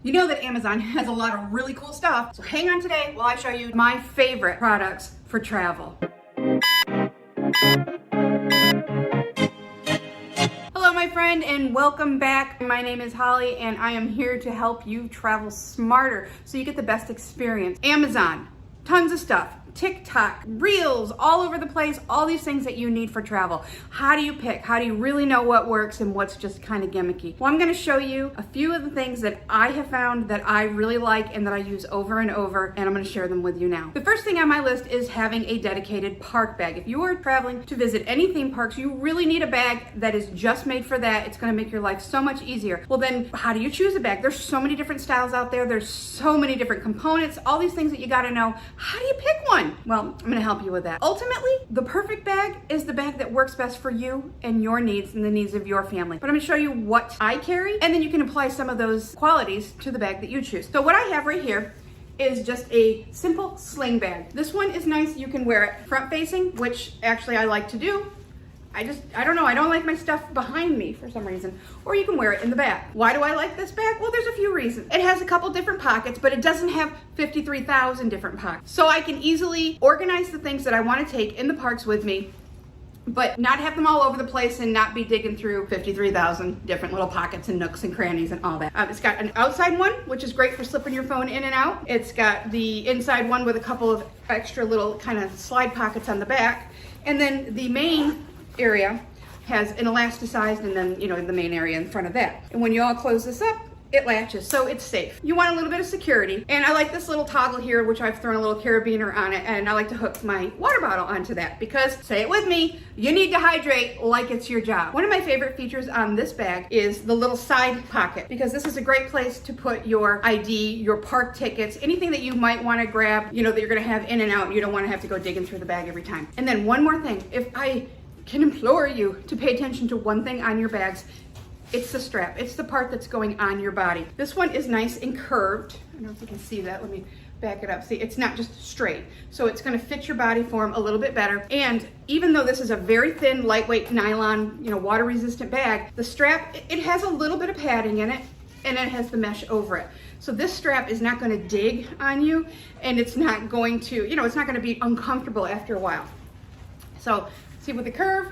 You know that Amazon has a lot of really cool stuff, so hang on today while I show you my favorite products for travel. Hello my friend and welcome back. My name is Holly and I am here to help you travel smarter so you get the best experience. Amazon, tons of stuff. TikTok, Reels, all over the place, all these things that you need for travel. How do you pick? How do you really know what works and what's just kind of gimmicky? Well, I'm going to show you a few of the things that I have found that I really like and that I use over and over, and I'm going to share them with you now. The first thing on my list is having a dedicated park bag. If you are traveling to visit any theme parks, you really need a bag that is just made for that. It's going to make your life so much easier. Well, then how do you choose a bag? There's so many different styles out there. There's so many different components, all these things that you got to know. How do you pick one? Well, I'm going to help you with that. Ultimately, the perfect bag is the bag that works best for you and your needs and the needs of your family. But I'm going to show you what I carry, and then you can apply some of those qualities to the bag that you choose. So what I have right here is just a simple sling bag. This one is nice. You can wear it front facing, which actually I like to do. I don't know, I don't like my stuff behind me for some reason. Or you can wear it in the back. Why do I like this bag? Well, there's a few reasons. It has a couple different pockets, but it doesn't have 53,000 different pockets. So I can easily organize the things that I want to take in the parks with me, but not have them all over the place and not be digging through 53,000 different little pockets and nooks and crannies and all that. It's got an outside one, which is great for slipping your phone in and out. It's got the inside one with a couple of extra little kind of slide pockets on the back. And then the main area has an elasticized, and then, you know, the main area in front of that. And when you all close this up, it latches, so it's safe. You want a little bit of security. And I like this little toggle here, which I've thrown a little carabiner on it, and I like to hook my water bottle onto that because, say it with me, you need to hydrate like it's your job. One of my favorite features on this bag is the little side pocket, because this is a great place to put your ID, your park tickets, anything that you might want to grab, you know, that you're gonna have in and out. You don't want to have to go digging through the bag every time. And then one more thing, if I can implore you to pay attention to one thing on your bags, it's the strap. It's the part that's going on your body. This one is nice and curved. I don't know if you can see that. Let me back it up. See, it's not just straight. So it's gonna fit your body form a little bit better. And even though this is a very thin, lightweight nylon, you know, water resistant bag, the strap, it has a little bit of padding in it, and it has the mesh over it. So this strap is not gonna dig on you, and it's not going to, you know, it's not gonna be uncomfortable after a while. So see, with the curve,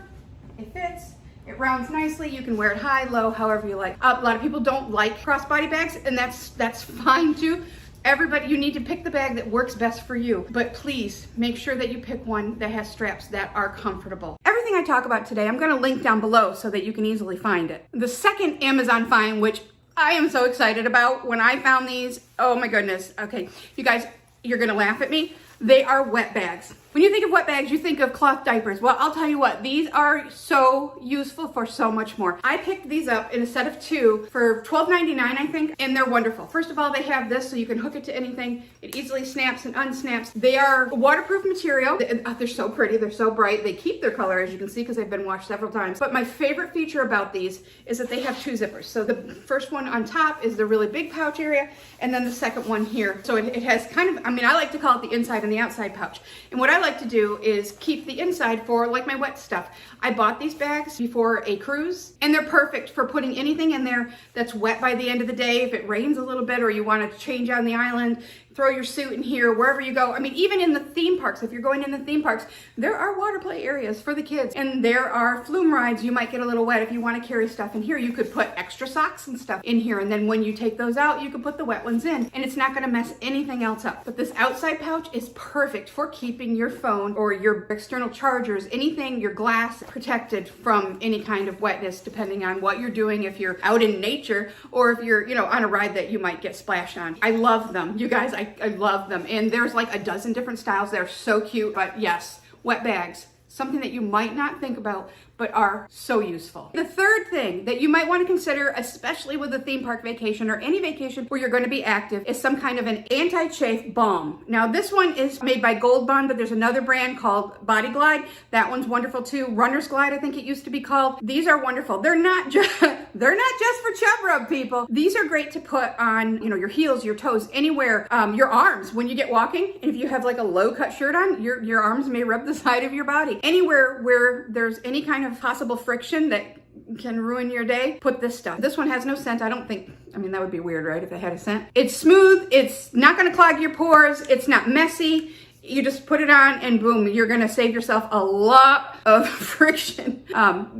it fits. It rounds nicely. You can wear it high, low, however you like. A lot of people don't like crossbody bags, and that's fine too. Everybody, you need to pick the bag that works best for you. But please make sure that you pick one that has straps that are comfortable. Everything I talk about today, I'm going to link down below so that you can easily find it. The second Amazon find, which I am so excited about, when I found these, oh my goodness. Okay, you guys, you're going to laugh at me. They are wet bags. When you think of wet bags, you think of cloth diapers. Well, I'll tell you what, these are so useful for so much more. I picked these up in a set of 2 for $12.99, I think, and they're wonderful. First of all, they have this so you can hook it to anything. It easily snaps and unsnaps. They are waterproof material. They're so pretty, they're so bright. They keep their color, as you can see, because they've been washed several times. But my favorite feature about these is that they have 2 zippers. So the first one on top is the really big pouch area, and then the second one here. So it has kind of, I mean, I like to call it the inside and the outside pouch. And what I like to do is keep the inside for like my wet stuff. I bought these bags before a cruise, and they're perfect for putting anything in there that's wet by the end of the day. If it rains a little bit or you want to change on the island, throw your suit in here, wherever you go. I mean, even in the theme parks, if you're going in the theme parks, there are water play areas for the kids, and there are flume rides. You might get a little wet. If you want to carry stuff in here, you could put extra socks and stuff in here, and then when you take those out, you can put the wet ones in, and it's not going to mess anything else up. But this outside pouch is perfect for keeping your phone or your external chargers, anything, your glass, protected from any kind of wetness, depending on what you're doing, if you're out in nature or if you're, you know, on a ride that you might get splashed on. I love them. You guys, I love them. And there's like a dozen different styles. They're so cute. But yes, wet bags, something that you might not think about, but are so useful. The third thing that you might want to consider, especially with a theme park vacation or any vacation where you're going to be active, is some kind of an anti-chafe balm. Now this one is made by Gold Bond, but there's another brand called Body Glide. That one's wonderful too. Runner's Glide, I think it used to be called. These are wonderful. They're not just for chub rub, people. These are great to put on, you know, your heels, your toes, anywhere, your arms when you get walking. And if you have like a low cut shirt on, your arms may rub the side of your body. Anywhere where there's any kind of possible friction that can ruin your day, put this stuff. This one has no scent. I don't think, I mean, that would be weird, right? If it had a scent. It's smooth. It's not gonna clog your pores. It's not messy. You just put it on and boom, you're gonna save yourself a lot of friction.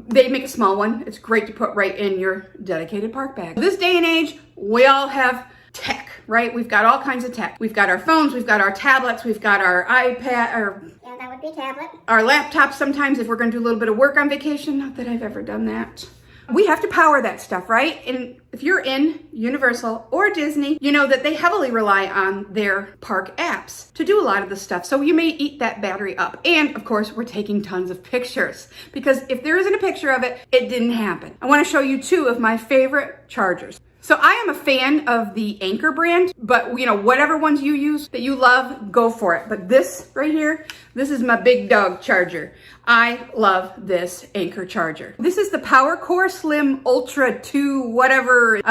They make a small one. It's great to put right in your dedicated park bag. This day and age, we all have tech, right? We've got all kinds of tech. We've got our phones, we've got our tablets, we've got our iPad, or yeah, that would be tablet. Our laptops sometimes if we're gonna do a little bit of work on vacation. Not that I've ever done that. We have to power that stuff, right? And if you're in Universal or Disney, you know that they heavily rely on their park apps to do a lot of this stuff. So you may eat that battery up. And of course, we're taking tons of pictures because if there isn't a picture of it, it didn't happen. I wanna show you 2 of my favorite chargers. So I am a fan of the Anker brand, but you know, whatever ones you use that you love, go for it. But this right here, this is my big dog charger. I love this Anker charger. This is the PowerCore Slim Ultra 2, whatever.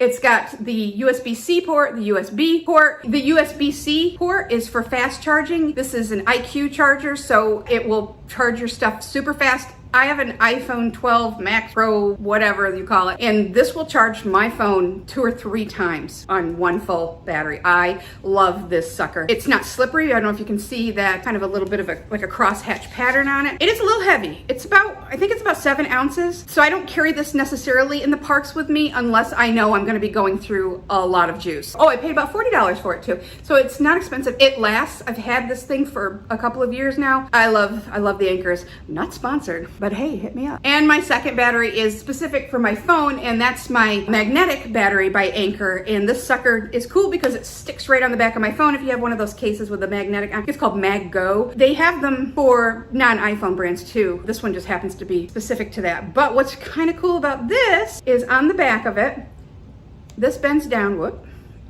It's got the USB-C port, the USB port. The USB-C port is for fast charging. This is an IQ charger, so it will charge your stuff super fast. I have an iPhone 12 Max Pro, whatever you call it, and this will charge my phone 2 or 3 times on one full battery. I love this sucker. It's not slippery. I don't know if you can see that kind of a little bit of like a crosshatch pattern on it. It is a little heavy. It's about, I think it's about 7 ounces. So I don't carry this necessarily in the parks with me unless I know I'm gonna be going through a lot of juice. Oh, I paid about $40 for it too. So it's not expensive. It lasts. I've had this thing for a couple of years now. I love the Ankers. Not sponsored, but hey, hit me up. And my second battery is specific for my phone, and that's my magnetic battery by Anker. And this sucker is cool because it sticks right on the back of my phone if you have one of those cases with a magnetic, it's called MagGo. They have them for non-iPhone brands too. This one just happens to be specific to that. But what's kind of cool about this is on the back of it, this bends down, whoop,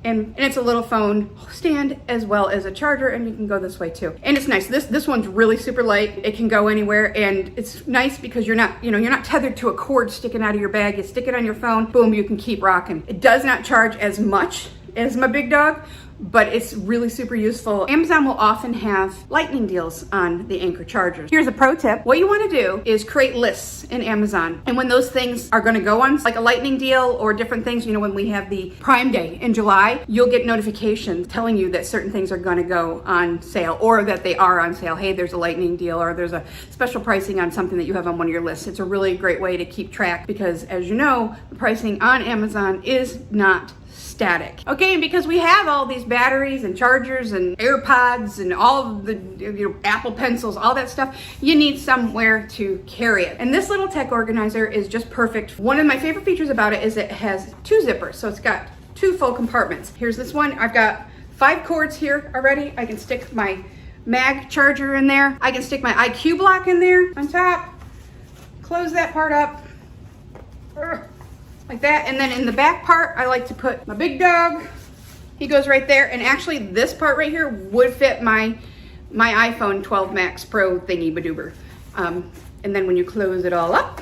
and it's a little phone stand as well as a charger, and you can go this way too. And it's nice. This one's really super light. It can go anywhere, and it's nice because you're not tethered to a cord sticking out of your bag. You stick it on your phone, boom, you can keep rocking. It does not charge as much as my big dog, but it's really super useful. Amazon will often have lightning deals on the Anker chargers. Here's a pro tip. What you want to do is create lists in Amazon. And when those things are going to go on, like a lightning deal or different things, when we have the Prime Day in July, you'll get notifications telling you that certain things are going to go on sale or that they are on sale. Hey, there's a lightning deal or there's a special pricing on something that you have on one of your lists. It's a really great way to keep track because, as you know, the pricing on Amazon is not static. Okay, and because we have all these batteries and chargers and AirPods and all of the Apple Pencils, all that stuff, you need somewhere to carry it. And this little tech organizer is just perfect. One of my favorite features about it is it has 2 zippers, so it's got 2 full compartments. Here's this one. I've got 5 cords here already. I can stick my mag charger in there. I can stick my IQ block in there on top. Close that part up. Like that, and then in the back part, I like to put my big dog. He goes right there, and actually this part right here would fit my iPhone 12 Max Pro thingy-badoober. And then when you close it all up,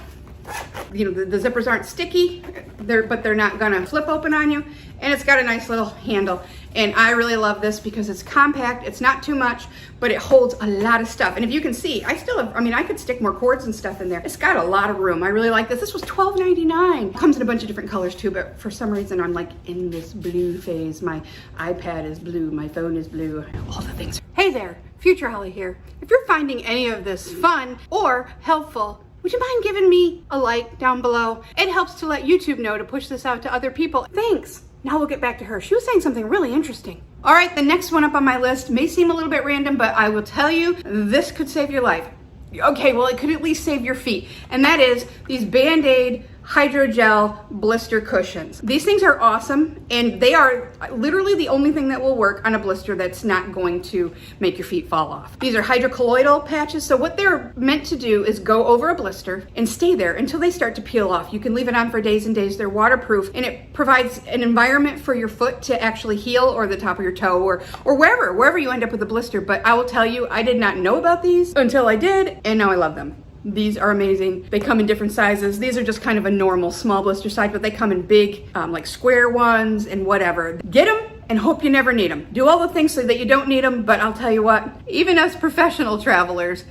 the zippers aren't sticky, but they're not gonna flip open on you, and it's got a nice little handle. And I really love this because it's compact, it's not too much, but it holds a lot of stuff. And if you can see, I could stick more cords and stuff in there. It's got a lot of room. I really like this. This was $12.99. Comes in a bunch of different colors too, but for some reason I'm like in this blue phase. My iPad is blue, my phone is blue, all the things. Hey there, Future Holly here. If you're finding any of this fun or helpful, would you mind giving me a like down below? It helps to let YouTube know to push this out to other people. Thanks. Now we'll get back to her. She was saying something really interesting. All right, the next one up on my list may seem a little bit random, but I will tell you, this could save your life. Okay, well, it could at least save your feet. And that is these Band-Aid hydrogel blister cushions. These things are awesome, and they are literally the only thing that will work on a blister that's not going to make your feet fall off. These are hydrocolloidal patches, so what they're meant to do is go over a blister and stay there until they start to peel off. You can leave it on for days and days. They're waterproof, and it provides an environment for your foot to actually heal, or the top of your toe, or wherever you end up with a blister. But I will tell you, I did not know about these until I did, and now I love them. These are amazing. They come in different sizes. These are just kind of a normal small blister size, but they come in big, like square ones and whatever. Get them and hope you never need them. Do all the things so that you don't need them, but I'll tell you what, even us professional travelers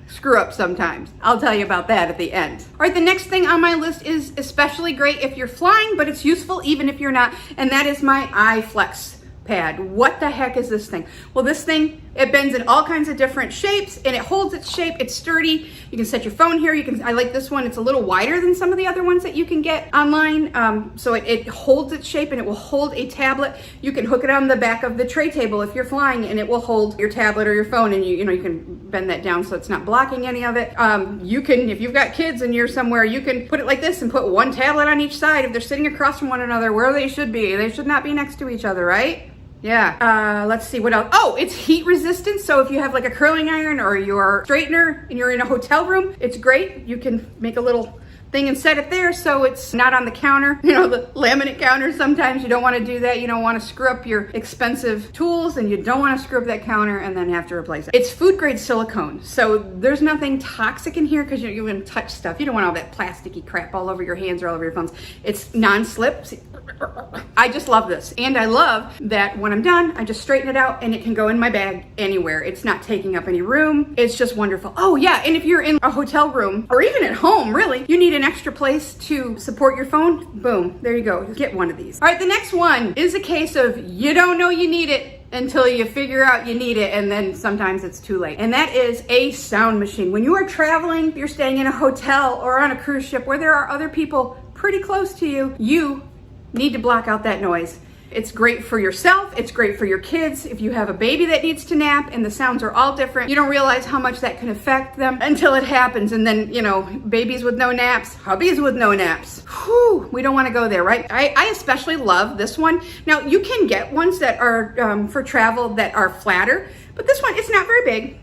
screw up sometimes. I'll tell you about that at the end. All right, the next thing on my list is especially great if you're flying, but it's useful even if you're not, and that is my iFlex pad. What the heck is this thing? Well, this thing, it bends in all kinds of different shapes and it holds its shape. It's sturdy. You can set your phone here. I like this one. It's a little wider than some of the other ones that you can get online. So it holds its shape and it will hold a tablet. You can hook it on the back of the tray table if you're flying and it will hold your tablet or your phone, and you can bend that down so it's not blocking any of it. You can, if you've got kids and you're somewhere, you can put it like this and put one tablet on each side if they're sitting across from one another where they should be. They should not be next to each other, right? Yeah. Let's see what else. Oh, it's heat resistant. So if you have like a curling iron or your straightener and you're in a hotel room, it's great. You can make a little thing and set it there so it's not on the counter. You know, the laminate counter, sometimes you don't want to do that. You don't want to screw up your expensive tools and you don't want to screw up that counter and then have to replace it. It's food grade silicone. So there's nothing toxic in here because you're going to touch stuff. You don't want all that plasticky crap all over your hands or all over your phones. It's non-slip. I just love this. And I love that when I'm done, I just straighten it out and it can go in my bag anywhere. It's not taking up any room. It's just wonderful. Oh yeah, and if you're in a hotel room or even at home, really, you need an extra place to support your phone. Boom, there you go. Get one of these. All right, the next one is a case of you don't know you need it until you figure out you need it, and then sometimes it's too late. And that is a sound machine. When you are traveling, you're staying in a hotel or on a cruise ship where there are other people pretty close to you, you need to block out that noise. It's great for yourself. It's great for your kids. If you have a baby that needs to nap and the sounds are all different, you don't realize how much that can affect them until it happens. And then, you know, babies with no naps, hubbies with no naps. Whew, we don't want to go there, right? I especially love this one. Now, you can get ones that are for travel that are flatter, but this one, it's not very big.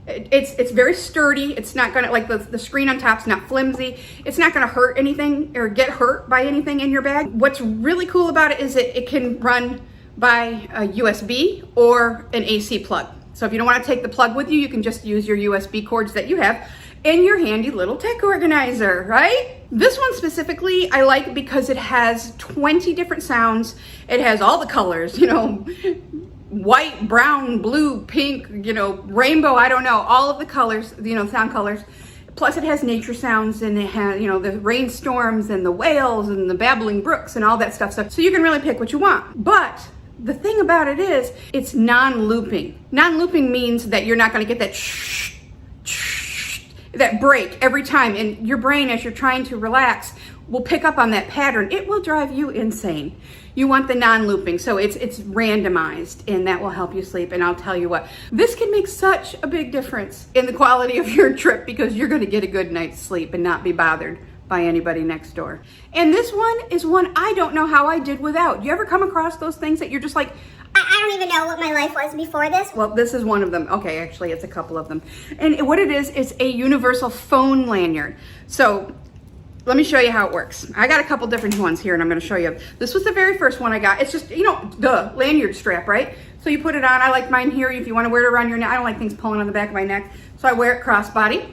It's very sturdy. It's not gonna, like the screen on top's not flimsy. It's not gonna hurt anything or get hurt by anything in your bag. What's really cool about it is that it can run by a USB or an AC plug. So if you don't wanna take the plug with you, you can just use your USB cords that you have in your handy little tech organizer, right? This one specifically I like because it has 20 different sounds. It has all the colors, you know, white, brown, blue, pink, you know, rainbow, I don't know, all of the colors, you know, sound colors. Plus it has nature sounds and it has, you know, the rainstorms and the whales and the babbling brooks and all that stuff. So you can really pick what you want. But the thing about it is it's non-looping. Non-looping means that you're not going to get that shh, shh, that break every time. And your brain, as you're trying to relax, will pick up on that pattern. It will drive you insane. You want the non-looping, so it's randomized, and that will help you sleep. And I'll tell you what, this can make such a big difference in the quality of your trip because you're gonna get a good night's sleep and not be bothered by anybody next door. And this one is one I don't know how I did without. You ever come across those things that you're just like, I don't even know what my life was before this? Well, this is one of them. Okay, actually, it's a couple of them. And what it is a universal phone lanyard. So let me show you how it works. I got a couple different ones here and I'm gonna show you. This was the very first one I got. It's just, you know, the lanyard strap, right? So you put it on. I like mine here. If you wanna wear it around your neck, I don't like things pulling on the back of my neck. So I wear it crossbody.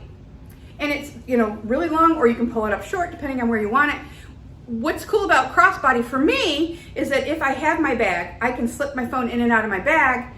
And it's, you know, really long, or you can pull it up short depending on where you want it. What's cool about crossbody for me is that if I have my bag, I can slip my phone in and out of my bag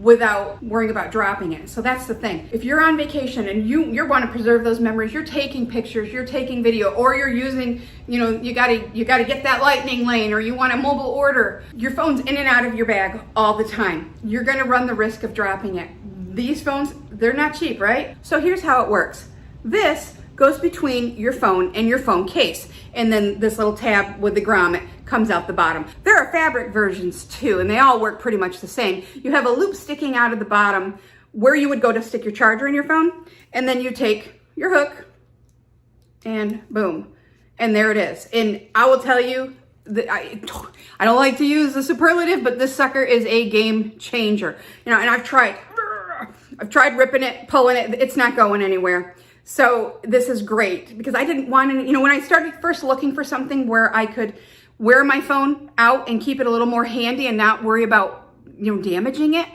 without worrying about dropping it. So that's the thing. If you're on vacation and you want to preserve those memories, you're taking pictures, you're taking video, or you're using, you know, you gotta get that lightning lane, or you want a mobile order, your phone's in and out of your bag all the time. You're gonna run the risk of dropping it. These phones, they're not cheap, right? So here's how it works. This goes between your phone and your phone case. And then this little tab with the grommet comes out the bottom. There are fabric versions too, and they all work pretty much the same. You have a loop sticking out of the bottom where you would go to stick your charger in your phone, and then you take your hook and boom, and there it is. And I will tell you that I don't like to use the superlative, but this sucker is a game changer. You know, and I've tried ripping it, pulling it, it's not going anywhere. So this is great because I didn't want to, you know, when I started first looking for something where I could wear my phone out and keep it a little more handy and not worry about, you know, damaging it,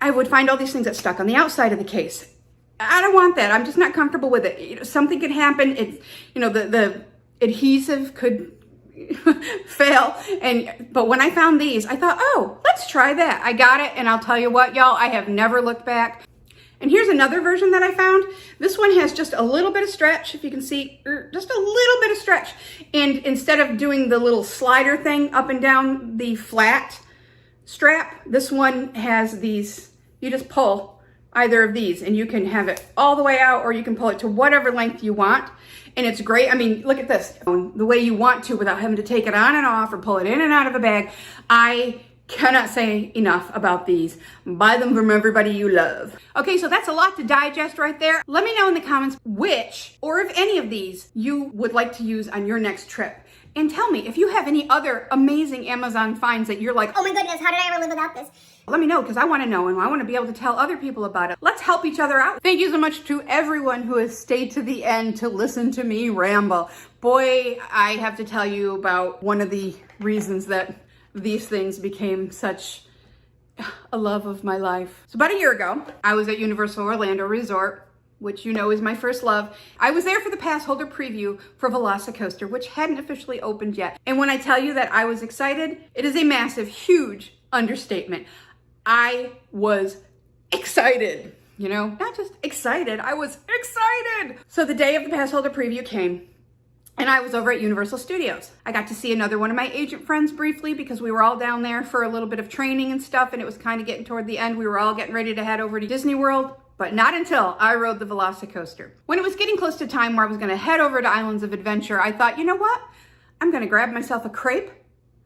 I would find all these things that stuck on the outside of the case. I don't want that. I'm just not comfortable with it. You know, something could happen. It's, you know, the adhesive could fail. But when I found these, I thought, oh, let's try that. I got it. And I'll tell you what, y'all, I have never looked back. And here's another version that I found. This one has just a little bit of stretch, if you can see, just a little bit of stretch. And instead of doing the little slider thing up and down the flat strap, this one has these, you just pull either of these and you can have it all the way out, or you can pull it to whatever length you want. And it's great. I mean, look at this, the way you want to without having to take it on and off or pull it in and out of a bag. I cannot say enough about these. Buy them from everybody you love. Okay, so that's a lot to digest right there. Let me know in the comments which, or if any of these, you would like to use on your next trip. And tell me if you have any other amazing Amazon finds that you're like, oh my goodness, how did I ever live without this? Let me know, because I want to know and I want to be able to tell other people about it. Let's help each other out. Thank you so much to everyone who has stayed to the end to listen to me ramble. Boy, I have to tell you about one of the reasons that these things became such a love of my life. So about a year ago, I was at Universal Orlando Resort, which you know is my first love. I was there for the pass holder preview for Velocicoaster, which hadn't officially opened yet. And when I tell you that I was excited, it is a massive, huge understatement. I was excited, you know, not just excited, I was excited. So the day of the pass holder preview came, and I was over at Universal Studios. I got to see another one of my agent friends briefly because we were all down there for a little bit of training and stuff, and it was kind of getting toward the end. We were all getting ready to head over to Disney World, but not until I rode the Velocicoaster. When it was getting close to time where I was gonna head over to Islands of Adventure, I thought, you know what? I'm gonna grab myself a crepe,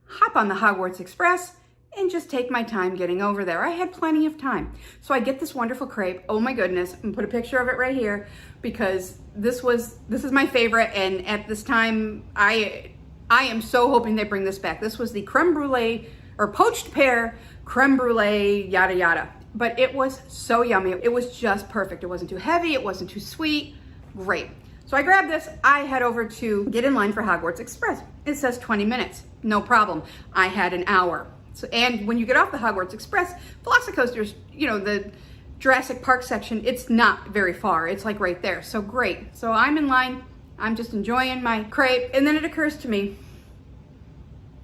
hop on the Hogwarts Express, and just take my time getting over there. I had plenty of time. So I get this wonderful crepe. Oh my goodness, I'm gonna put a picture of it right here because this is my favorite, and at this time, I am so hoping they bring this back. This was the creme brulee, or poached pear, creme brulee, yada yada. But it was so yummy. It was just perfect. It wasn't too heavy, it wasn't too sweet, great. So I grabbed this, I head over to get in line for Hogwarts Express. It says 20 minutes, no problem. I had an hour. So, and when you get off the Hogwarts Express, Velocicoasters, you know, the Jurassic Park section, it's not very far. It's like right there, so great. So I'm in line, I'm just enjoying my crepe, and then it occurs to me,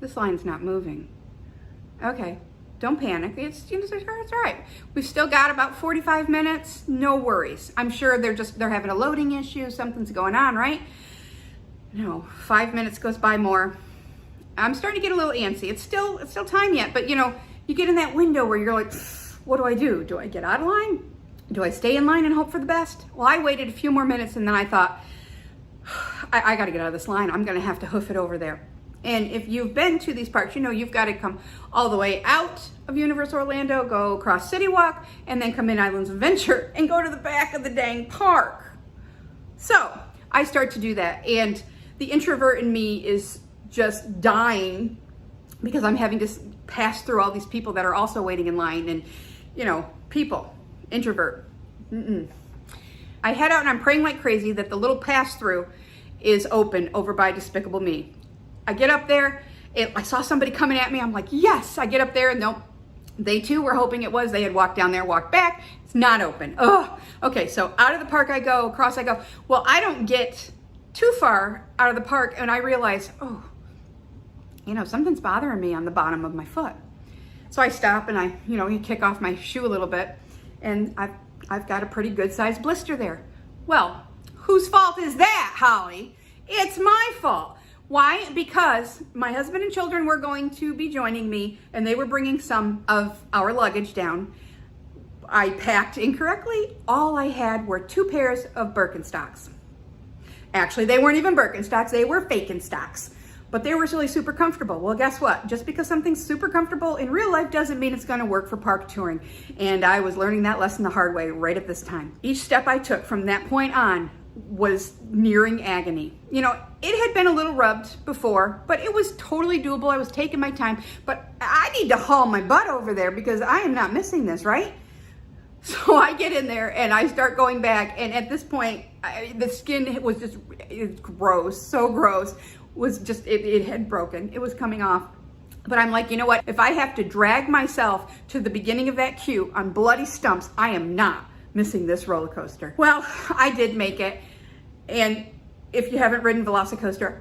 this line's not moving. Okay, don't panic, it's, you know, it's all right. We've still got about 45 minutes, no worries. I'm sure they're having a loading issue, something's going on, right? No, 5 minutes goes by more. I'm starting to get a little antsy. It's still time yet, but you know, you get in that window where you're like, what do I do? Do I get out of line? Do I stay in line and hope for the best? Well, I waited a few more minutes and then I thought, I gotta get out of this line. I'm gonna have to hoof it over there. And if you've been to these parks, you know you've gotta come all the way out of Universal Orlando, go across City Walk, and then come in Islands of Adventure and go to the back of the dang park. So I start to do that, and the introvert in me is just dying because I'm having to pass through all these people that are also waiting in line, and you know, people, introvert. I head out and I'm praying like crazy that the little pass through is open over by Despicable Me. I get up there, I saw somebody coming at me, I'm like, yes. I get up there and nope, they too were hoping it was. They had walked down there, walked back, it's not open. Oh, okay, so out of the park I go, across I go. Well, I don't get too far out of the park and I realize, oh, you know, something's bothering me on the bottom of my foot. So I stop and you kick off my shoe a little bit, and I've got a pretty good sized blister there. Well, whose fault is that, Holly? It's my fault. Why? Because my husband and children were going to be joining me, and they were bringing some of our luggage down. I packed incorrectly. All I had were 2 pairs of Birkenstocks. Actually, they weren't even Birkenstocks, they were Fakenstocks. But they were really super comfortable. Well, guess what? Just because something's super comfortable in real life doesn't mean it's gonna work for park touring. And I was learning that lesson the hard way right at this time. Each step I took from that point on was nearing agony. You know, it had been a little rubbed before, but it was totally doable. I was taking my time, but I need to haul my butt over there because I am not missing this, right? So I get in there and I start going back, and at this point, the skin was just gross, so gross. Was just, it had broken. It was coming off. But I'm like, you know what? If I have to drag myself to the beginning of that queue on bloody stumps, I am not missing this roller coaster. Well, I did make it. And if you haven't ridden Velocicoaster,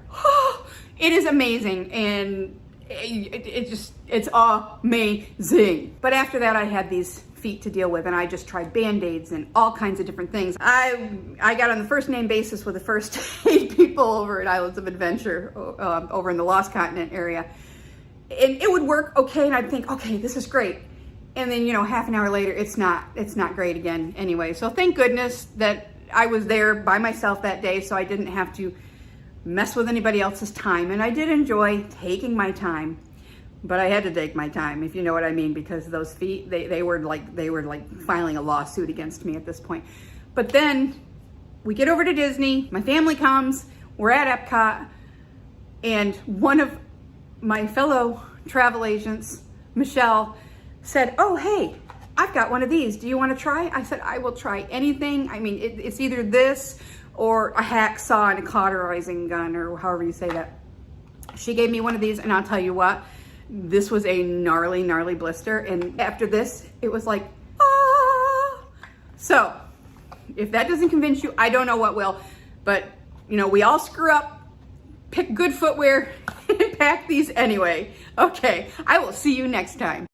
it is amazing. And it's amazing. But after that, I had these feet to deal with, and I just tried Band-Aids and all kinds of different things. I got on the first name basis with the first 8 people over at Islands of Adventure over in the Lost Continent area. And it would work okay, and I'd think, okay, this is great. And then, half an hour later, it's not great again anyway. So thank goodness that I was there by myself that day, so I didn't have to mess with anybody else's time. And I did enjoy taking my time, but I had to take my time, if you know what I mean, because those feet, they were like filing a lawsuit against me at this point. But then we get over to Disney, my family comes, we're at Epcot, and one of my fellow travel agents, Michelle, said, oh, hey, I've got one of these. Do you want to try? I said, I will try anything. I mean, it's either this or a hacksaw and a cauterizing gun, or however you say that. She gave me one of these, and I'll tell you what, this was a gnarly, gnarly blister. And after this, it was like, ah. So if that doesn't convince you, I don't know what will. But, we all screw up, pick good footwear, and pack these anyway. Okay, I will see you next time.